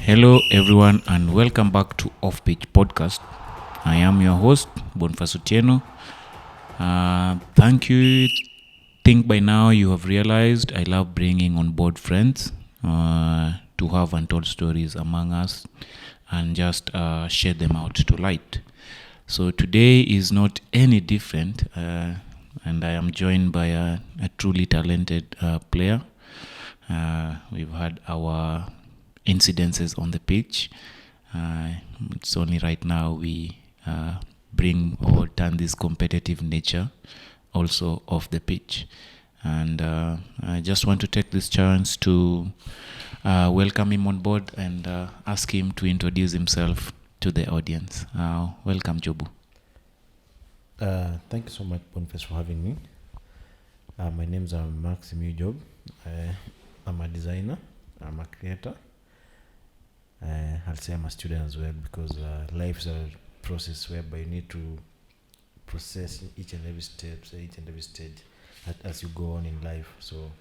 Hello, everyone, and welcome back to Offpitch podcast. I am your host, Boniface Otieno. Thank you. Think by now you have realized I love bringing on board friends to have untold stories among us and just share them out to light. So today is not any different, and I am joined by a truly talented player. We've had our incidences on the pitch. It's only right now we bring or turn this competitive nature also off the pitch. And I just want to take this chance to welcome him on board and ask him to introduce himself to the audience. Welcome, Jobu. Thank you so much, Boniface, for having me. My name's Simiyu. I'm a designer. I'm a creator. I'll say I'm a student as well because life's a process whereby you need to process each and every step, each and every stage as you go on in life. So,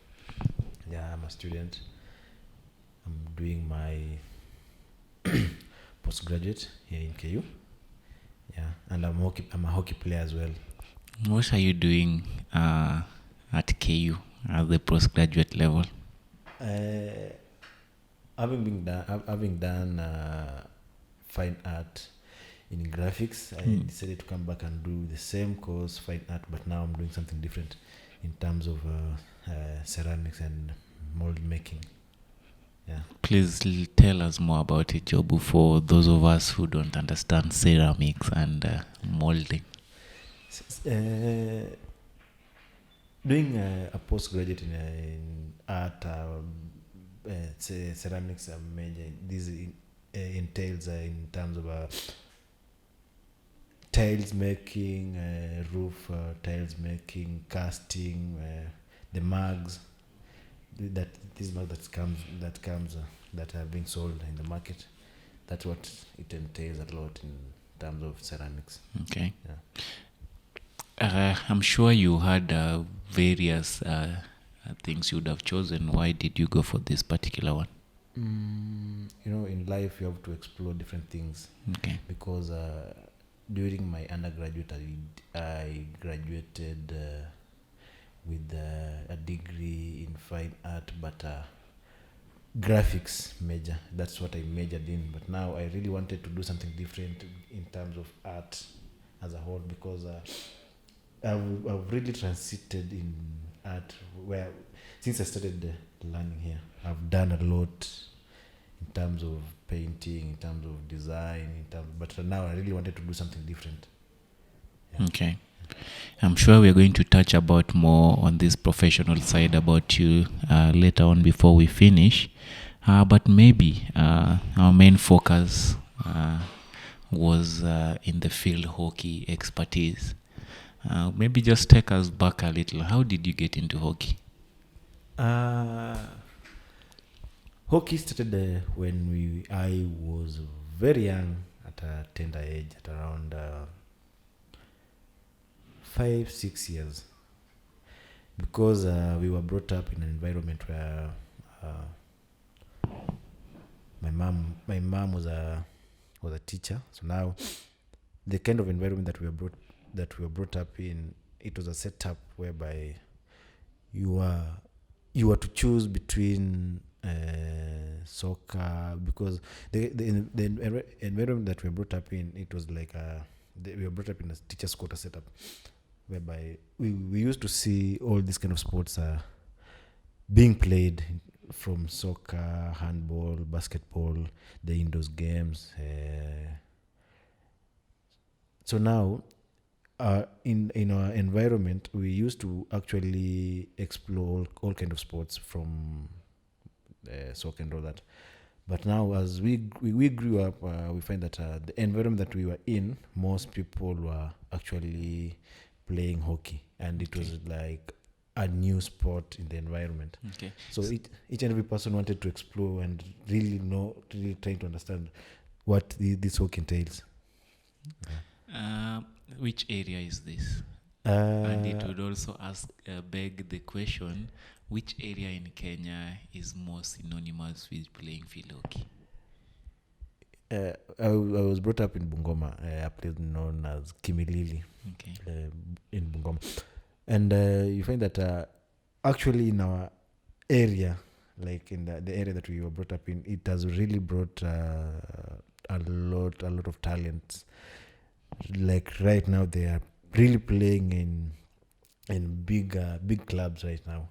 yeah, I'm a student. I'm doing my postgraduate here in KU. Yeah, and I'm a hockey player as well. What are you doing at KU at the postgraduate level? Having done fine art in graphics, I decided to come back and do the same course, fine art, but now I'm doing something different in terms of ceramics and mold making. Yeah. Please tell us more about it, Jobu, for those of us who don't understand ceramics and molding. Doing a postgraduate in art, ceramics, major. This entails in terms of tiles making, roof tiles making, casting, the mugs. These mugs that are being sold in the market. That's what it entails a lot in terms of ceramics. Okay. Yeah. I'm sure you had various things you would have chosen. Why did you go for this particular one? In life you have to explore different things. Okay. Because during my undergraduate, I graduated with a degree in fine art, but graphics major. That's what I majored in. But now I really wanted to do something different in terms of art as a whole, because I've really transited in art where since I started learning here, I've done a lot in terms of painting, in terms of design, but now I really wanted to do something different. Yeah. Okay. I'm sure we're going to touch about more on this professional side about you later on before we finish. But maybe our main focus was in the field hockey expertise. Maybe just take us back a little. How did you get into hockey? Hockey started when I was very young, at a tender age, at around 5-6 years, because we were brought up in an environment where my mom was a teacher. So now the kind of environment that we were brought up in, it was a setup whereby you were to choose between soccer, because the environment that we were brought up in, it was like we were brought up in a teacher's quarter setup, whereby we used to see all these kind of sports being played, from soccer, handball, basketball, the indoors games. So now, in our environment, we used to actually explore all kind of sports, from soccer and all that. But now, as we grew up, we find that the environment that we were in, most people were actually playing hockey, and it was like a new sport in the environment. Okay. So each and every person wanted to explore and really trying to understand what this hockey entails. Which area is this? And it would also beg the question, which area in Kenya is more synonymous with playing field hockey? I was brought up in Bungoma, a place known as Kimilili, Okay. in Bungoma. And you find that actually in our area, like in the area that we were brought up in, it has really brought a lot of talents. Like right now, they are really playing in big clubs right now.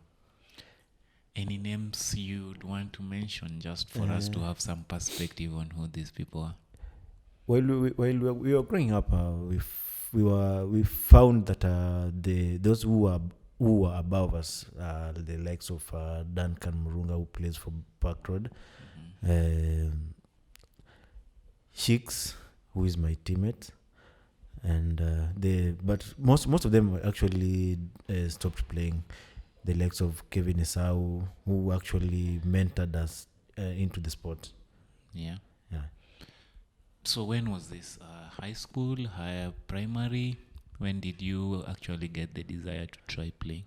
Any names you'd want to mention just for us to have some perspective on who these people are? While we were growing up, we found that those who were above us, the likes of Duncan Murunga, who plays for Park Road, Sheiks, who is my teammate, and but most of them actually stopped playing. The likes of Kevin Esau, who actually mentored us into the sport. Yeah. Yeah. So when was this? High school, higher primary? When did you actually get the desire to try playing?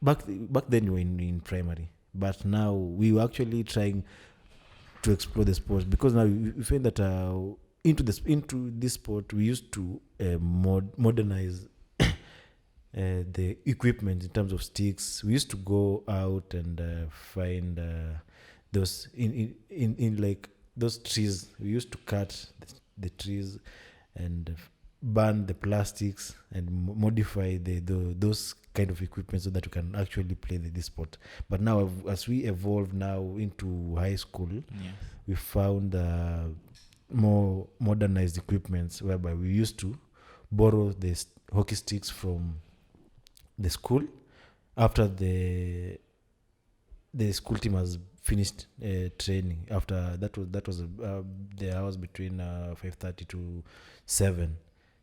Back then we were in primary, but now we were actually trying to explore the sport, because now we find that into this sport we used to modernize the equipment in terms of sticks. We used to go out and find those in like those trees. We used to cut the trees and burn the plastics and modify those kind of equipment so that we can actually play this sport. But now, as we evolve now into high school, Yes. we found more modernized equipments, whereby we used to borrow the hockey sticks from the school after the school team has finished training. After that was the hours between 5:30 to 7.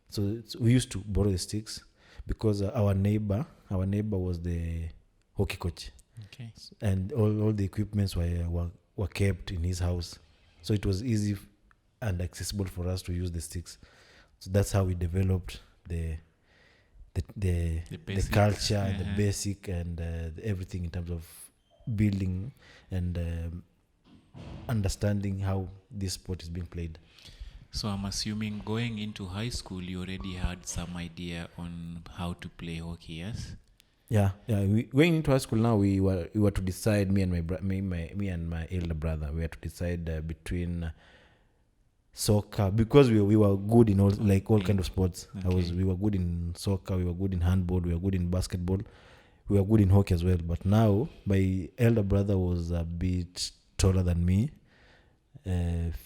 So we used to borrow the sticks, because our neighbor was the hockey coach, Okay. and all the equipments were kept in his house, so it was easy and accessible for us to use the sticks. So that's how we developed the basics. culture, the Uh-huh. basic, and everything in terms of building and understanding how this sport is being played. So I'm assuming going into high school, you already had some idea on how to play hockey, yes? Yeah. Going into high school now, we were to decide, me and my elder brother, we had to decide between soccer, because we were good in all kind of sports. Okay. We were good in soccer, we were good in handball, we were good in basketball, we were good in hockey as well. But now my elder brother was a bit taller than me,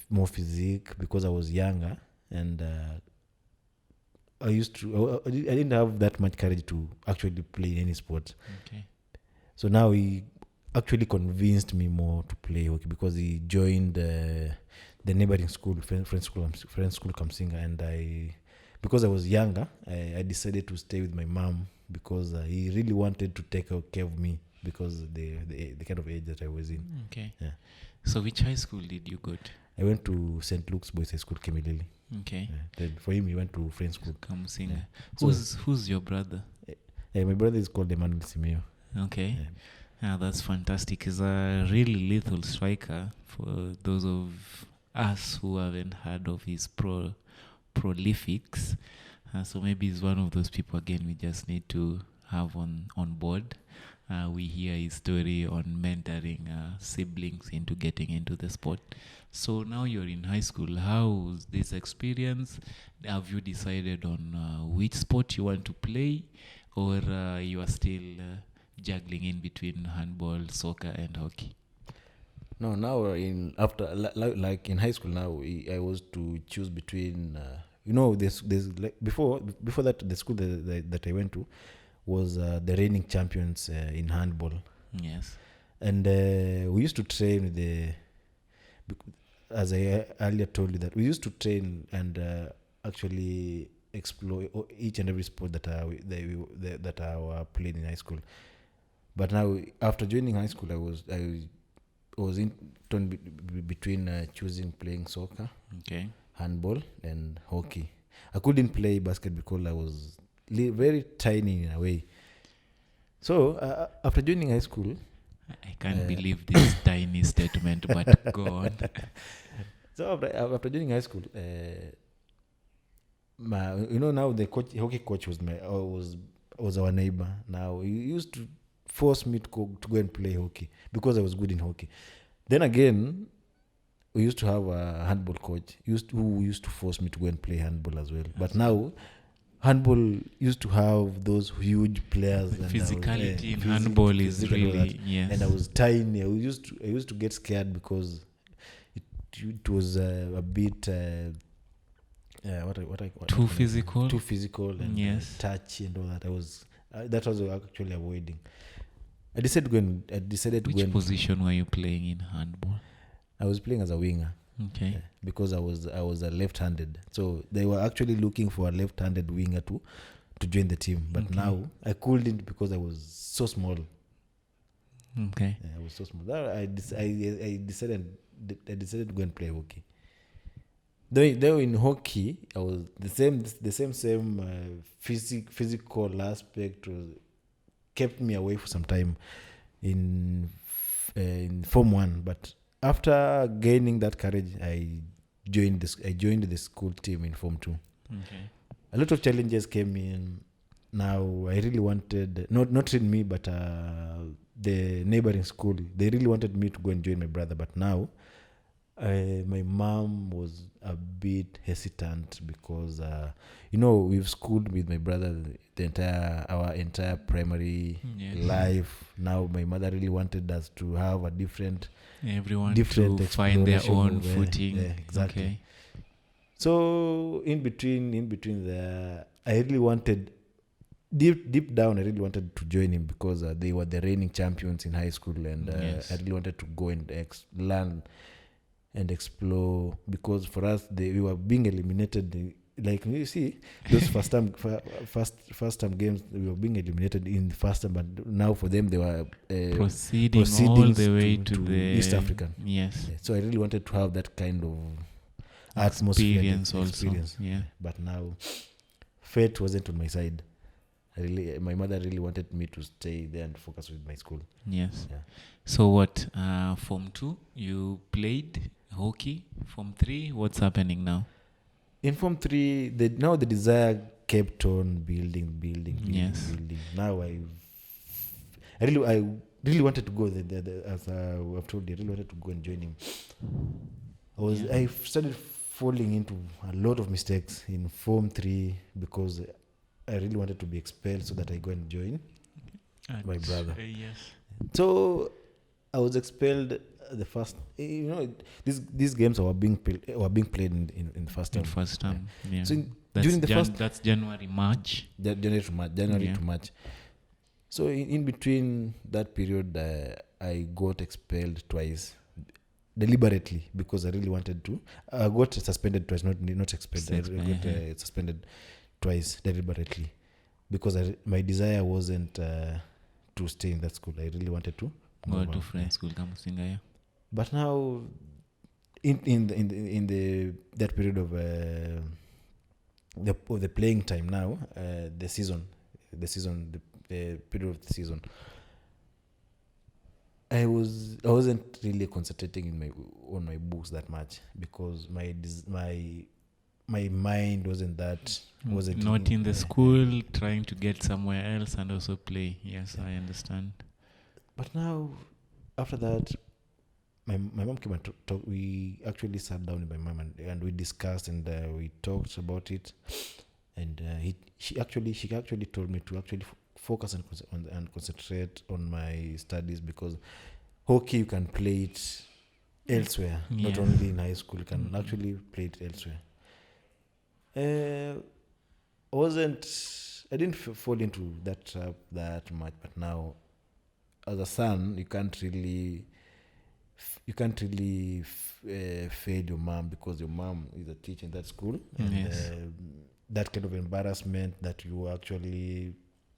more physique, because I was younger, and I didn't have that much courage to actually play any sport. Okay. So now he actually convinced me more to play hockey, because he joined the neighboring school, friend school Kamsinga, and because I was younger, I decided to stay with my mom, because he really wanted to take care of me, because the kind of age that I was in. Okay. Yeah. So which high school did you go to? I went to St. Luke's Boys High School, Kimilili. Okay. Yeah. Then for him, he went to Friends School. Come sing. Yeah. Who's your brother? My brother is called Emmanuel Simiyu. Okay. Yeah. Yeah, that's fantastic. He's a really lethal striker. For those of us who haven't heard of his prolifics, so maybe he's one of those people again we just need to have on board. We hear his story on mentoring siblings into getting into the sport. So now you're in high school. How's this experience? Have you decided on which sport you want to play, or you are still juggling in between handball, soccer, and hockey? No, now like in high school now, I was to choose between there's like before that, the school that I went to was the reigning champions in handball. Yes. And we used to train with as I earlier told you, that we used to train and actually explore each and every sport that are played in high school. But now, after joining high school, I was in torn between choosing playing soccer, Okay. handball, and hockey. I couldn't play basket because I was very tiny in a way. So after joining high school, I can't believe this tiny statement, but go on. So after joining high school, now the hockey coach was our neighbor. Now he used to force me to go and play hockey because I was good in hockey. Then again, we used to have a handball coach who used to force me to go and play handball as well. But now, handball used to have those huge players. Physicality in handball is really, yes. And I was tiny. I used to get scared because it was a bit too physical. Too physical and yes. touchy and all that. That was actually avoiding. I decided to go. Which position were you playing in handball? I was playing as a winger. Okay. Because I was a left-handed, so they were actually looking for a left-handed winger to join the team. But now I couldn't because I was so small. Okay. Yeah, I was so small. I decided to go and play hockey. Though in hockey, I was the same physical aspect kept me away for some time in Form 1, but after gaining that courage, I joined the school team in Form 2. Okay. A lot of challenges came in. Now I really wanted, not in me, but the neighboring school. They really wanted me to go and join my brother. But now, my mom was a bit hesitant because we've schooled with my brother our entire primary life. Now my mother really wanted us to have a different to find their own footing. Yeah, exactly. Okay. So in between there, I really wanted deep down. I really wanted to join him because they were the reigning champions in high school, and I really wanted to go and learn and explore, because for us we were being eliminated. Like you see, those first time games, we were being eliminated in the first time, but now for them they were proceeding all the way to the East African. Yes. Yeah. So I really wanted to have that kind of experience also. Yeah. But now, fate wasn't on my side. My mother really wanted me to stay there and focus with my school. Yes. Yeah. So what? Form 2, you played hockey. Form 3, what's happening now? In Form 3, the desire kept on building. Yes. Now I really wanted to go there, as I've told you. I really wanted to go and join him. I started falling into a lot of mistakes in Form 3 because I really wanted to be expelled so that I go and join my brother. Yes. So I was expelled the first. These games were being played in the first term. First term. Yeah. So during that's January, March. January to March. So in between that period, I got expelled twice, deliberately, because I really wanted to. I got suspended twice, not expelled. I got suspended twice deliberately because my desire wasn't to stay in that school. I really wanted to go to French school, Kamusinga. But now, in that period of the playing time now, the period of the season, I wasn't really concentrating on my books that much because my mind wasn't in the school, trying to get somewhere else and also play. Yes, I understand. But now, after that, my mom came and talk. We actually sat down with my mom and we discussed and we talked about it. And she actually told me to actually focus and concentrate on my studies, because hockey you can play it elsewhere, not only in high school. You can actually play it elsewhere. I didn't fall into that trap that much, but now, as a son, you can't really fail your mom, because your mom is a teacher in that school, and that kind of embarrassment that you actually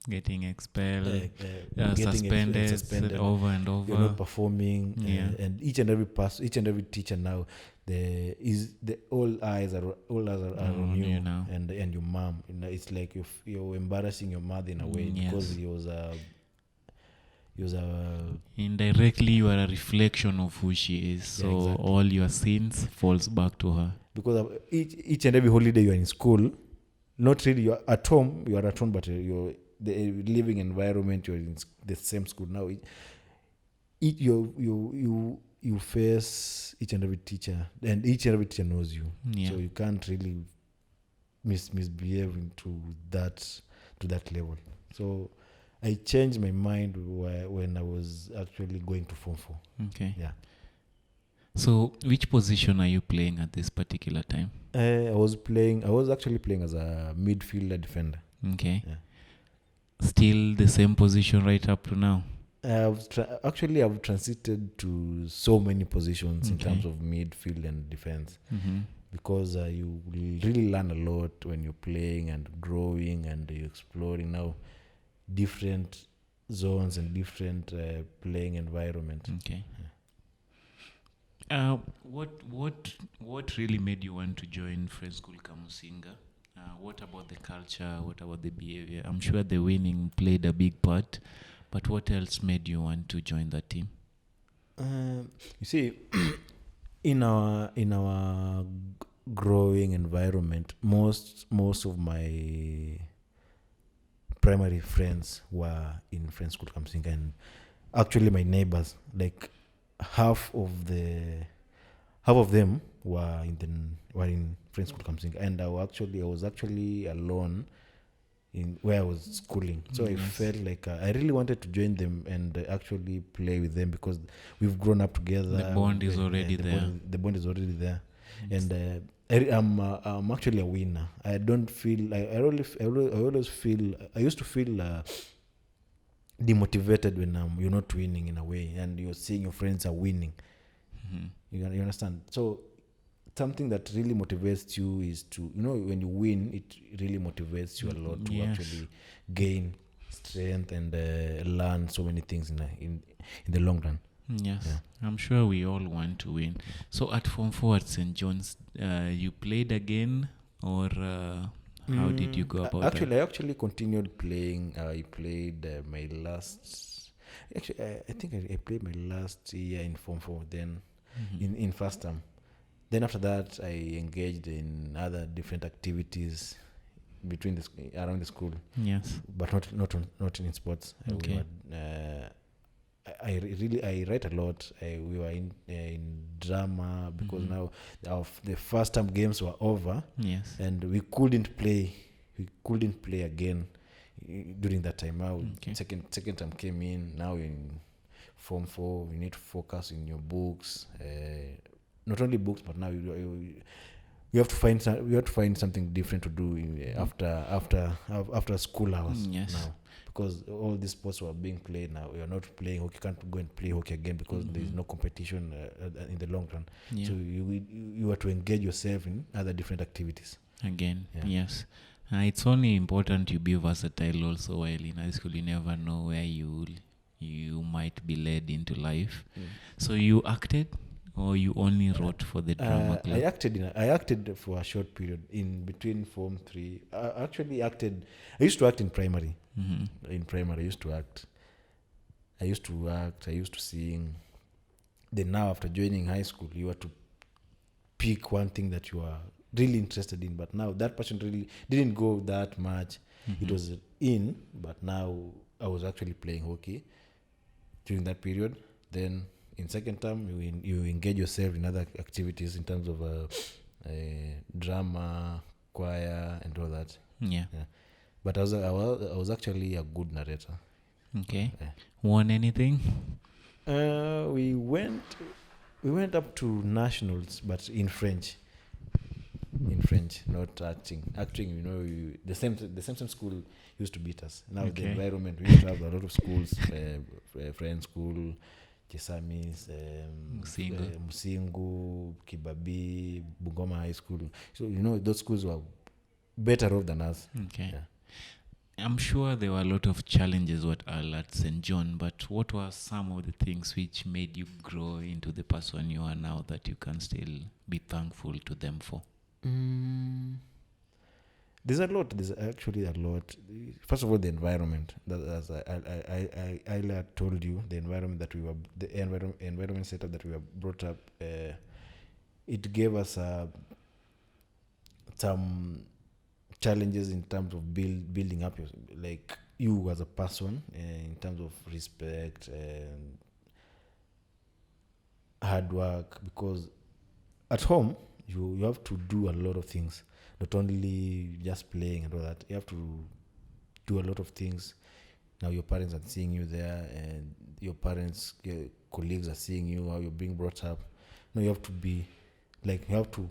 getting expelled, suspended over and over. You're not performing, and each and every teacher now, all eyes are on you now, and your mom. It's like you're embarrassing your mother in a way, because He was a Indirectly, you are a reflection of who she is. So exactly. all your sins falls back to her. Because of each and every holiday you are in school, not really you are at home, but you're the living environment, you're in the same school now. You face each and every teacher, and each and every teacher knows you. Yeah. So you can't really misbehave to that level. So I changed my mind when I was actually going to Form 4. Okay. Yeah. So which position are you playing at this particular time? I was actually playing as a midfielder defender. Okay. Yeah. Still the same position right up to now? I've transited to so many positions in Okay. terms of midfield and defense, Mm-hmm. because you will really learn a lot when you're playing and growing and you're exploring now different zones and different playing environment. Okay. What really made you want to join Friends School Kamusinga? What about the culture? What about the behavior? I'm sure the winning played a big part, but what else made you want to join that team? You see, in our growing environment, most of my primary friends were in Friends School Kamusinga, and actually my neighbors, like half of them were in Friends School Kamusinga, and I was actually alone in where I was schooling. So I felt like I really wanted to join them and actually play with them, because we've grown up together. The bond is already there. The bond is already there, and I'm actually a winner. I don't feel. I always feel. I used to feel demotivated when you're not winning in a way, and you're seeing your friends are winning. Mm-hmm. You understand? So something that really motivates you is to, when you win, it really motivates you a lot to actually gain strength and learn so many things in the long run. Yes, Yeah. I'm sure we all want to win. So at Form 4 at St. John's, you played again, or how did you go about I actually continued playing. I played my last. Actually, I think I played my last year in Form 4. Then in first term. Then after that, I engaged in other different activities around the school. Yes. But not in sports. Okay. I write a lot. We were in drama, because now the first term games were over. Yes. And we couldn't play again during that time. Now second term came in. Now in Form 4, you need to focus in your books. Not only books, but now you have to find something different to do after school hours. Yes. Now, because all these sports were being played now. You're not playing hockey. You can't go and play hockey again, because there is no competition in the long run. Yeah. So you have to engage yourself in other different activities. Again. Yeah. Yes. It's only important you be versatile also. While in high school, you never know where you might be led into life. So you acted, or you only wrote for the drama club? I acted for a short period in between Form 3. I used to act in primary. In primary, I used to act. I used to sing. Then now, after joining high school, you had to pick one thing that you are really interested in. But now that passion really didn't go that much. It was in, but now I was actually playing hockey during that period. Then in second term, you engage yourself in other activities in terms of drama, choir, and all that. Yeah. But I was actually a good narrator. Okay. Won anything? We went up to nationals, but in French. Not acting. Acting, the same school used to beat us. Now the environment, we used to have a lot of schools, French school, Chesamis, Musingu, Kibabi, Bungoma High School. So those schools were better off than us. Okay. Yeah. I'm sure there were a lot of challenges at St. John, but what were some of the things which made you grow into the person you are now, that you can still be thankful to them for? There's a lot. There's actually a lot. First of all, the environment. That, as I earlier told you, the environment that we were, the environment setup that we were brought up, it gave us some challenges in terms of building up like you as a person, in terms of respect and hard work, because at home you have to do a lot of things, not only just playing and all that. You have to do a lot of things. Now your parents are seeing you there, and your colleagues are seeing you, how you're being brought up. Now you have to be like, you have to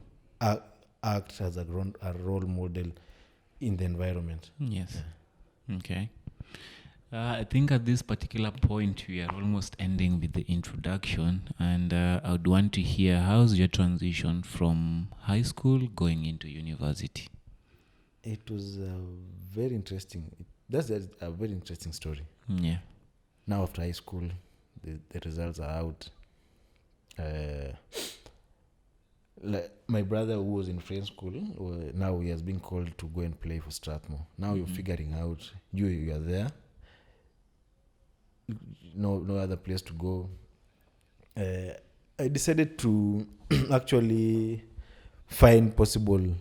act as a role model in the environment. Yes. Yeah. Okay. I think at this particular point we are almost ending with the introduction, and I would want to hear, how's your transition from high school going into university? It was very interesting. That's a very interesting story. Yeah. Now after high school, the results are out. Like my brother who was in French school, now he has been called to go and play for Strathmore. Now you're figuring out, you are there. No other place to go. I decided to actually find possible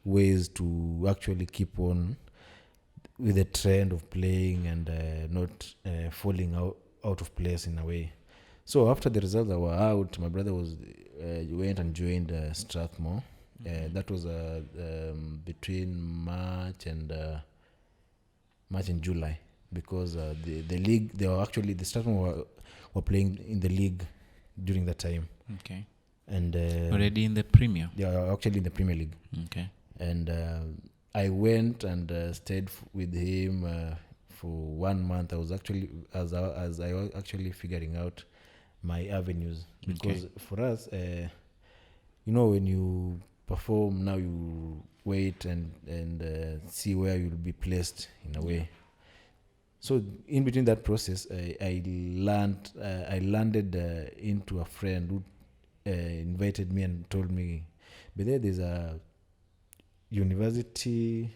ways to actually keep on with the trend of playing and not falling out of place in a way. So after the results that were out, my brother went and joined Strathmore. That was between March and July, because the league, the Strathmore were playing in the league during that time. Okay. And already in the Premier? They are actually in the Premier League. Okay. And I went and stayed with him for 1 month. I was actually as I was actually figuring out my avenues, because for us, when you perform, now you wait and see where you'll be placed in a way. So in between that process, I landed into a friend who invited me and told me, but there's a university.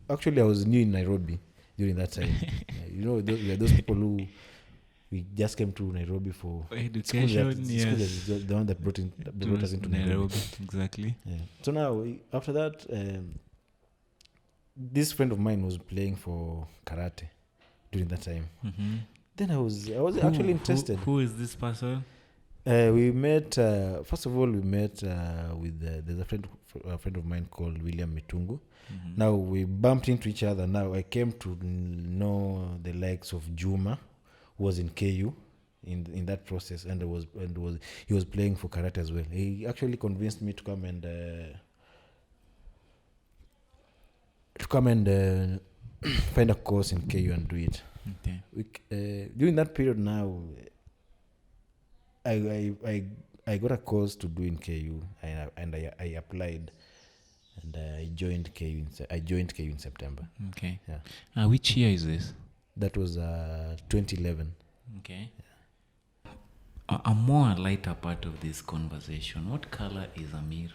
Actually, I was new in Nairobi during that time. Those people who we just came to Nairobi for education. Yes, school the one that brought us into Nairobi. Exactly. Yeah. So now after that, this friend of mine was playing for karate during that time. Mm-hmm. Then I was actually interested. Who is this person? We met. First of all, we met with there's a friend of mine called William Mitungu. Mm-hmm. Now we bumped into each other. Now I came to know the likes of Juma, who was in KU in that process, and he was playing for karate as well. He actually convinced me to come and find a course in KU and do it. Okay. During that period, now I got a course to do in KU, and I applied, and I joined KU. I joined KU in September. Okay. Yeah. Which year is this? That was 2011. Okay. Yeah. A more lighter part of this conversation. What color is Amir?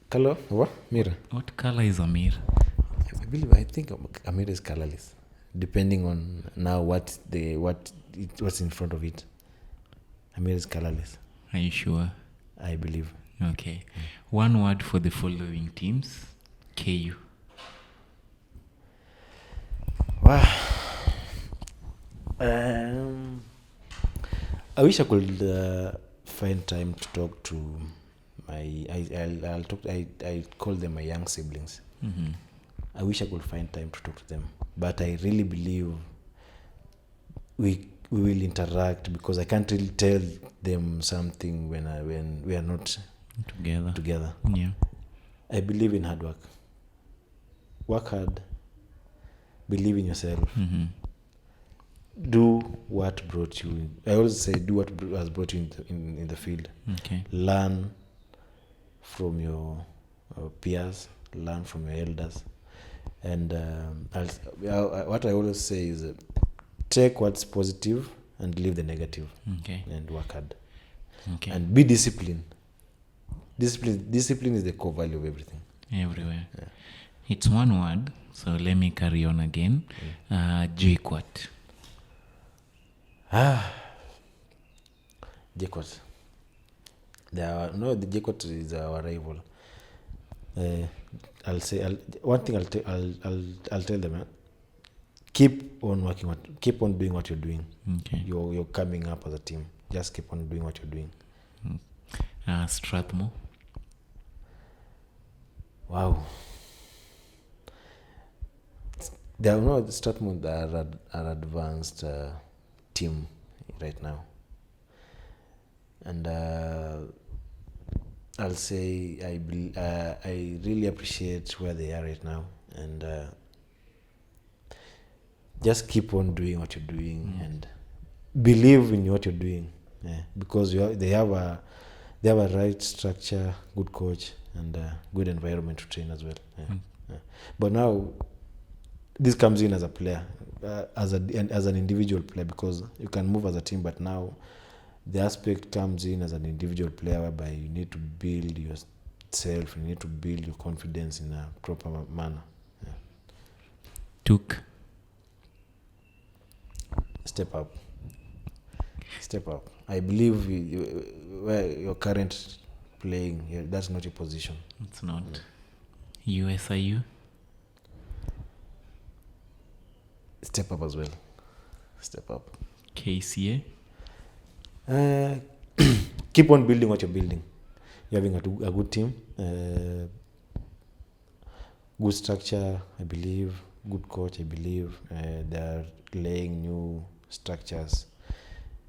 Color? What? Mirror. What color is Amir? I think Amir is colorless, depending on now what's in front of it. Amir is colorless. Are you sure? I believe. Okay. One word for the following teams. KU. Wow. I wish I could find time to talk to I call them my young siblings. Mm-hmm. I wish I could find time to talk to them, but I really believe we will interact, because I can't really tell them something when we are not together. Yeah. I believe in hard work. Work hard. Believe in yourself. Mm-hmm. Do what brought you in. I always say, do what has brought you in the field. Okay. Learn from your peers. Learn from your elders. And what I always say is, take what's positive and leave the negative. Okay. And work hard. Okay. And be disciplined. Discipline is the core value of everything. everywhere. Yeah. It's one word, so let me carry on again. Jikwat. Jacot. The Jacot is our rival. Uh, one thing I'll tell them. Keep on working. Keep on doing what you're doing. Okay. You're coming up as a team. Just keep on doing what you're doing. Strathmore. Wow. They are not Strathmore are advanced team right now, and I'll say I really appreciate where they are right now, and just keep on doing what you're doing and believe in what you're doing, because they have a right structure, good coach, and good environment to train as well. Yeah. But now this comes in as a player, as an individual player, because you can move as a team, but now the aspect comes in as an individual player, whereby you need to build yourself, you need to build your confidence in a proper manner. Yeah. Took. Step up. I believe where your current playing, that's not your position. It's not. USIU. Step up as well. Step up. KCA. Keep on building what you're building. You're having a good team, good structure, I believe, good coach, I believe. They're laying new structures.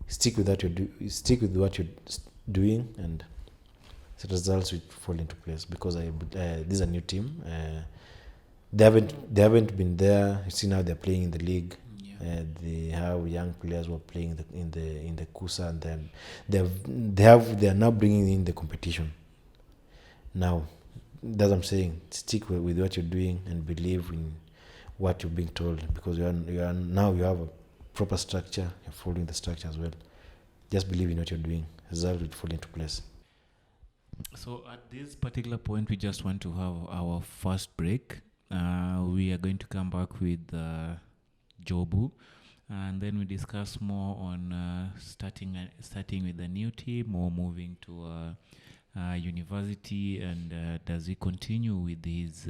Stick with what you're doing, and the results will fall into place. Because this is a new team. They haven't been there. You see, now they're playing in the league. Yeah. They have young players who are playing in the Kusa, and then they are now bringing in the competition. Now, that's what I'm saying. Stick with what you're doing and believe in what you're being told, because you have a proper structure. You're following the structure as well. Just believe in what you're doing. Results will fall into place. So at this particular point, we just want to have our first break. We are going to come back with Jobu, and then we discuss more on starting with a new team or moving to university, and does he continue with his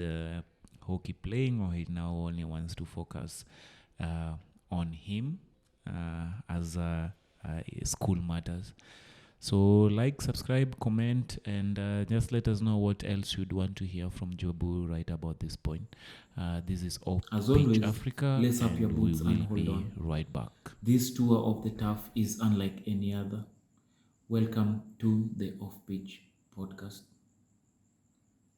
hockey playing, or he now only wants to focus on him as school matters. So like, subscribe, comment, and just let us know what else you'd want to hear from Jobu right about this point. This is Offpitch Africa, lace up and your we boots will and hold be on. right back. This tour of the turf is unlike any other. Welcome to the Offpitch podcast.